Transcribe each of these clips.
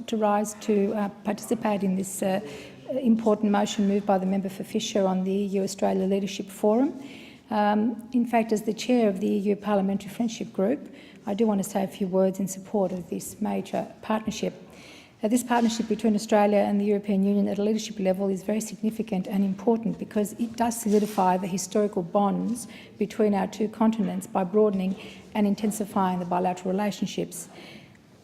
to rise to participate in this important motion moved by the member for Fisher on the EU-Australia Leadership Forum. In fact, as the chair of the EU Parliamentary Friendship Group, I do want to say a few words in support of this major partnership. This partnership between Australia and the European Union at a leadership level is very significant and important because it does solidify the historical bonds between our two continents by broadening and intensifying the bilateral relationships.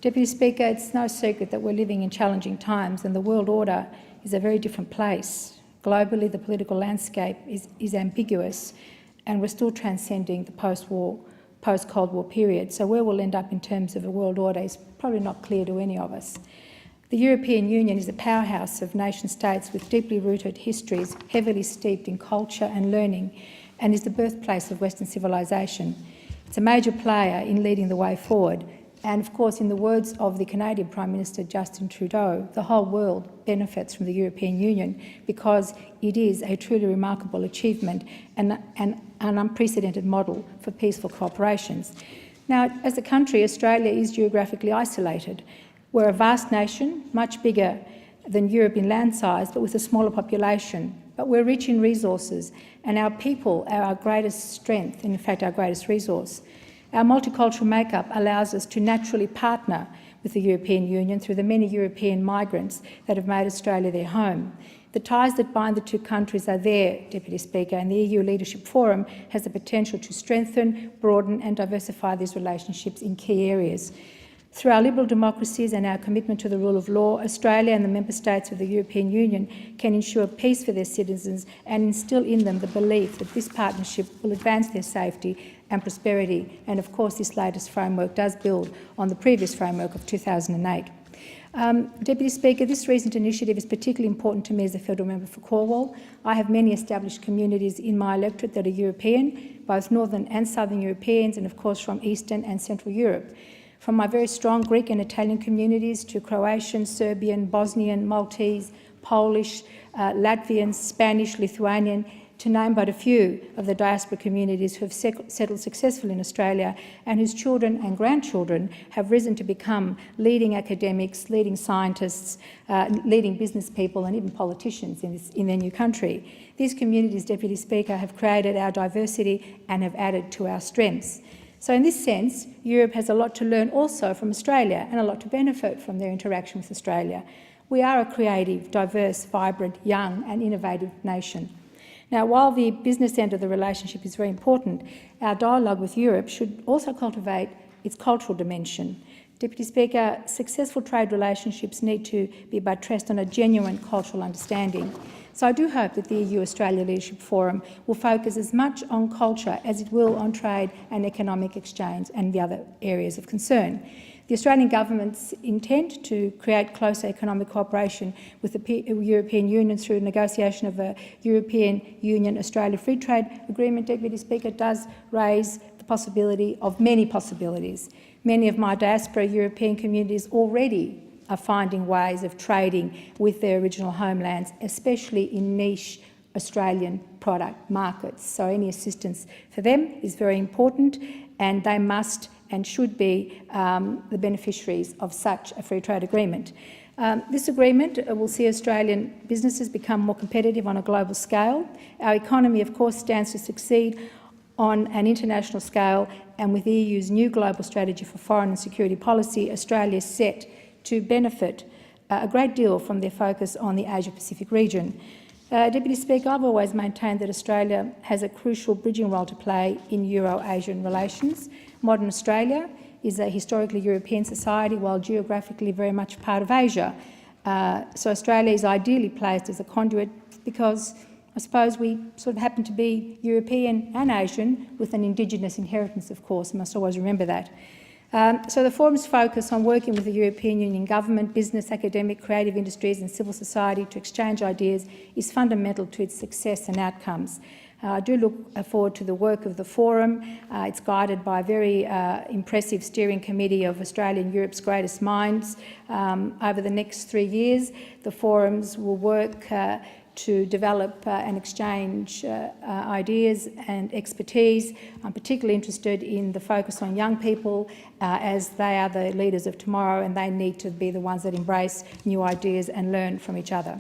Deputy Speaker, it's no secret that we're living in challenging times and the world order is a very different place. Globally, the political landscape is ambiguous and we're still transcending the post-Cold War period. So where we'll end up in terms of a world order is probably not clear to any of us. The European Union is a powerhouse of nation-states with deeply rooted histories, heavily steeped in culture and learning, and is the birthplace of Western civilisation. It's a major player in leading the way forward. And of course, in the words of the Canadian Prime Minister Justin Trudeau, the whole world benefits from the European Union because it is a truly remarkable achievement and an unprecedented model for peaceful cooperations. Now, as a country, Australia is geographically isolated. We're a vast nation, much bigger than Europe in land size, but with a smaller population. But we're rich in resources, and our people are our greatest strength, and in fact our greatest resource. Our multicultural makeup allows us to naturally partner with the European Union through the many European migrants that have made Australia their home. The ties that bind the two countries are there, Deputy Speaker, and the EU Leadership Forum has the potential to strengthen, broaden and diversify these relationships in key areas. Through our liberal democracies and our commitment to the rule of law, Australia and the member states of the European Union can ensure peace for their citizens and instil in them the belief that this partnership will advance their safety and prosperity. And of course, this latest framework does build on the previous framework of 2008. Deputy Speaker, this recent initiative is particularly important to me as a federal member for Cornwall. I have many established communities in my electorate that are European, both Northern and Southern Europeans, and of course from Eastern and Central Europe. From my very strong Greek and Italian communities to Croatian, Serbian, Bosnian, Maltese, Polish, Latvian, Spanish, Lithuanian, to name but a few of the diaspora communities who have settled successfully in Australia and whose children and grandchildren have risen to become leading academics, leading scientists, leading business people and even politicians in their new country. These communities, Deputy Speaker, have created our diversity and have added to our strengths. So in this sense, Europe has a lot to learn also from Australia and a lot to benefit from their interaction with Australia. We are a creative, diverse, vibrant, young and innovative nation. Now, while the business end of the relationship is very important, our dialogue with Europe should also cultivate its cultural dimension. Deputy Speaker, successful trade relationships need to be buttressed on a genuine cultural understanding. So I do hope that the EU-Australia Leadership Forum will focus as much on culture as it will on trade and economic exchange and the other areas of concern. The Australian government's intent to create closer economic cooperation with the European Union through negotiation of a European Union-Australia Free Trade Agreement, Deputy Speaker, does raise the possibility of many possibilities. Many of my diaspora European communities already are finding ways of trading with their original homelands, especially in niche Australian product markets. So any assistance for them is very important and they must and should be the beneficiaries of such a free trade agreement. This agreement will see Australian businesses become more competitive on a global scale. Our economy, of course, stands to succeed on an international scale, and with the EU's new global strategy for foreign and security policy, Australia is set to benefit a great deal from their focus on the Asia-Pacific region. Deputy Speaker, I've always maintained that Australia has a crucial bridging role to play in Euro-Asian relations. Modern Australia is a historically European society while geographically very much part of Asia. So Australia is ideally placed as a conduit because I suppose we sort of happen to be European and Asian with an Indigenous inheritance, of course. We must always remember that. So the forum's focus on working with the European Union government, business, academic, creative industries and civil society to exchange ideas is fundamental to its success and outcomes. I do look forward to the work of the forum. It's guided by a very impressive steering committee of Australia and Europe's greatest minds. Over the next 3 years, the forums will work to develop and exchange ideas and expertise. I'm particularly interested in the focus on young people as they are the leaders of tomorrow, and they need to be the ones that embrace new ideas and learn from each other.